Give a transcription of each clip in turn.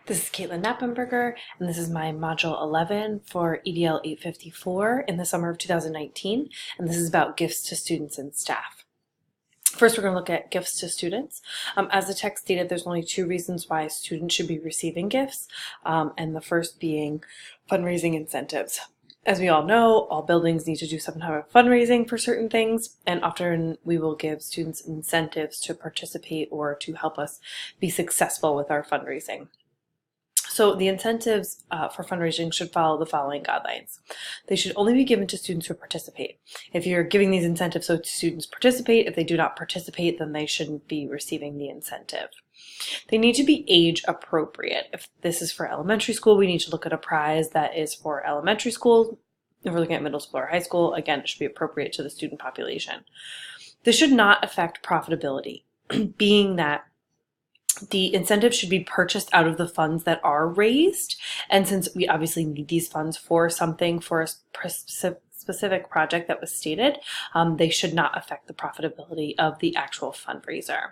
This is CKnappenberger, and this is my Module 11 for EDL854 in the summer of 2019, and this is about gifts to students and staff. First, we're going to look at gifts to students. As the text stated, there's only two reasons why students should be receiving gifts, and the first being fundraising incentives. As we all know, all buildings need to do some type of fundraising for certain things, and often we will give students incentives to participate or to help us be successful with our fundraising. So the incentives for fundraising should follow the following guidelines. They should only be given to students who participate. If you're giving these incentives so students participate, if they do not participate, then they shouldn't be receiving the incentive. They need to be age appropriate. If this is for elementary school, we need to look at a prize that is for elementary school. If we're looking at middle school or high school, again, it should be appropriate to the student population. This should not affect profitability, being that the incentive should be purchased out of the funds that are raised, and since we obviously need these funds for something, for a specific project that was stated, they should not affect the profitability of the actual fundraiser.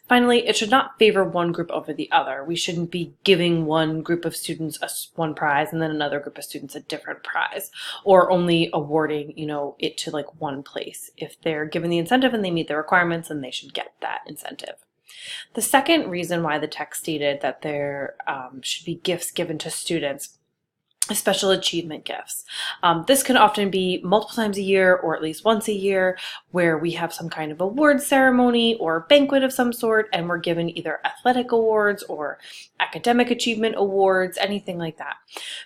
Finally, it should not favor one group over the other. We shouldn't be giving one group of students one prize and then another group of students a different prize, or only awarding, it to like one place. If they're given the incentive and they meet the requirements, then they should get that incentive. The second reason why the text stated that there should be gifts given to students is special achievement gifts. This can often be multiple times a year or at least once a year, where we have some kind of award ceremony or banquet of some sort, and we're given either athletic awards or academic achievement awards, anything like that.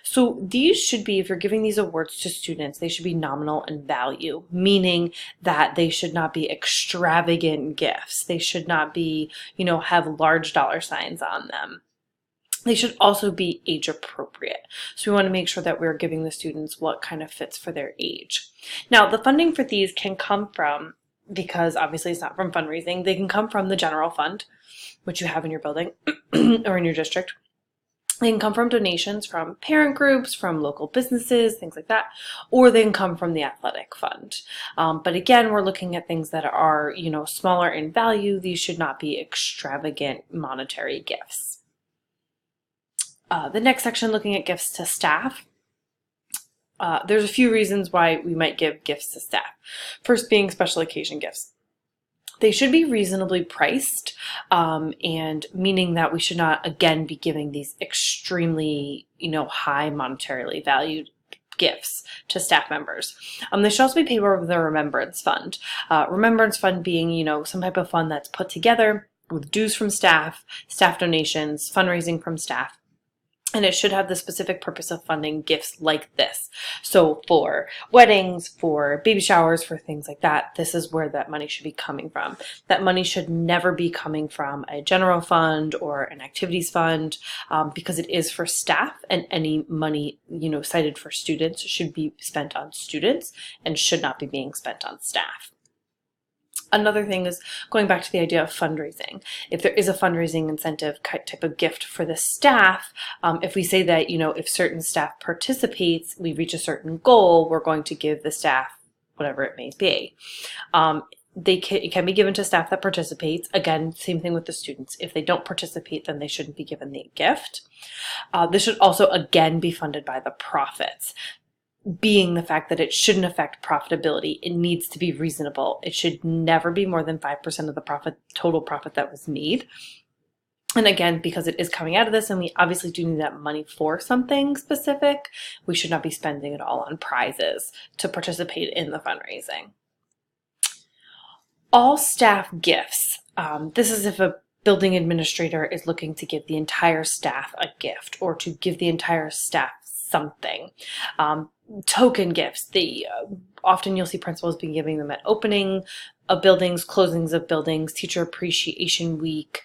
So these should be, if you're giving these awards to students, they should be nominal in value, meaning that they should not be extravagant gifts. They should not be, have large dollar signs on them. They should also be age appropriate. So we want to make sure that we're giving the students what kind of fits for their age. Now, the funding for these can come from, because obviously it's not from fundraising, they can come from the general fund, which you have in your building or in your district. They can come from donations from parent groups, from local businesses, things like that, or they can come from the athletic fund. But again, we're looking at things that are, smaller in value. These should not be extravagant monetary gifts. The next section, looking at gifts to staff. There's a few reasons why we might give gifts to staff. First being special occasion gifts. They should be reasonably priced, and meaning that we should not, again, be giving these extremely, high monetarily valued gifts to staff members. They should also be paid over the Remembrance Fund. Remembrance Fund being, some type of fund that's put together with dues from staff, staff donations, fundraising from staff. And it should have the specific purpose of funding gifts like this. So for weddings, for baby showers, for things like that, this is where that money should be coming from. That money should never be coming from a general fund or an activities fund, because it is for staff, and any money, cited for students should be spent on students and should not be being spent on staff. Another thing is going back to the idea of fundraising. If there is a fundraising incentive type of gift for the staff, if we say that, if certain staff participates, we reach a certain goal, we're going to give the staff whatever it may be. It can be given to staff that participates. Again, same thing with the students. If they don't participate, then they shouldn't be given the gift. This should also, again, be funded by the profits, being the fact that it shouldn't affect profitability. It needs to be reasonable. It should never be more than 5% of the total profit that was made. And again, because it is coming out of this and we obviously do need that money for something specific, we should not be spending it all on prizes to participate in the fundraising. All staff gifts. This is if a building administrator is looking to give the entire staff a gift or to give the entire staff something. Token gifts, often you'll see principals be giving them at opening of buildings, closings of buildings, teacher appreciation week,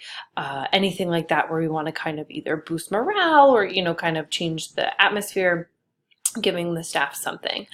anything like that where we want to kind of either boost morale or, kind of change the atmosphere, giving the staff something.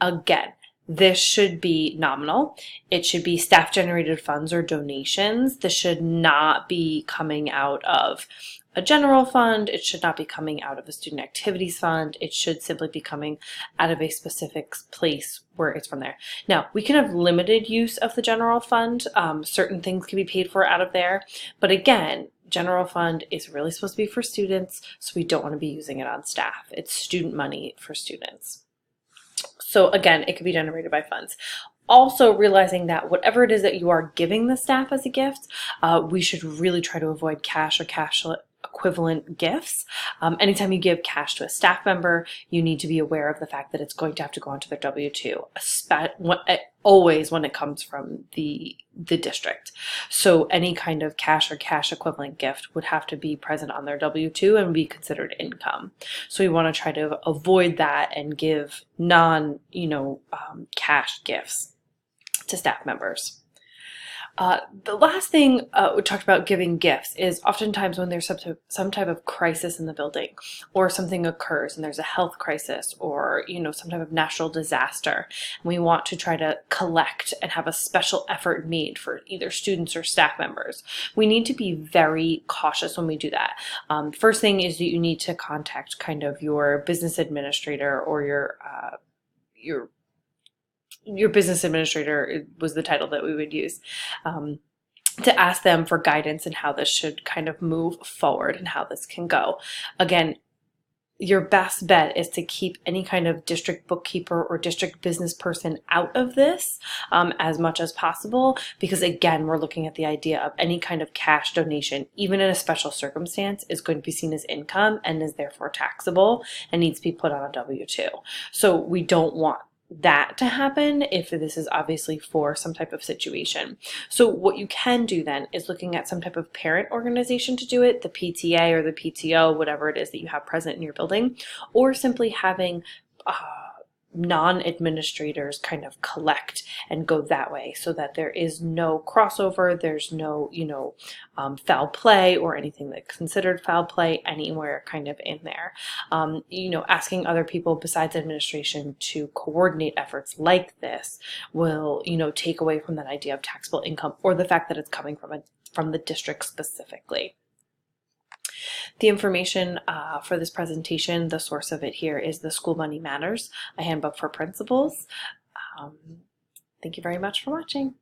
Again, this should be nominal. It should be staff-generated funds or donations. This should not be coming out of a general fund. It should not be coming out of a student activities fund. It should simply be coming out of a specific place where it's from there. Now, we can have limited use of the general fund. Certain things can be paid for out of there. But again, general fund is really supposed to be for students, so we don't want to be using it on staff. It's student money for students. So again, it could be generated by funds. Also realizing that whatever it is that you are giving the staff as a gift, we should really try to avoid cash or cash equivalent gifts. Anytime you give cash to a staff member, you need to be aware of the fact that it's going to have to go onto their W-2, always when it comes from the district. So any kind of cash or cash equivalent gift would have to be present on their W-2 and be considered income. So we want to try to avoid that and give non, cash gifts to staff members. The last thing we talked about giving gifts is oftentimes when there's some type of crisis in the building, or something occurs and there's a health crisis, or some type of natural disaster, and we want to try to collect and have a special effort made for either students or staff members. We need to be very cautious when we do that. First thing is that you need to contact kind of your business administrator, or your business administrator was the title that we would use, to ask them for guidance and how this should kind of move forward and how this can go. Again, your best bet is to keep any kind of district bookkeeper or district business person out of this as much as possible, because again, we're looking at the idea of any kind of cash donation, even in a special circumstance, is going to be seen as income and is therefore taxable and needs to be put on a W-2. So we don't want that to happen if this is obviously for some type of situation. So what you can do then is looking at some type of parent organization to do it, the PTA or the PTO, whatever it is that you have present in your building, or simply having non-administrators kind of collect and go that way, so that there is no crossover, there's no foul play or anything that's considered foul play anywhere kind of in there. Asking other people besides administration to coordinate efforts like this will take away from that idea of taxable income, or the fact that it's coming from the district specifically. The information for this presentation, the source of it here is the School Money Matters, a handbook for principals. Thank you very much for watching.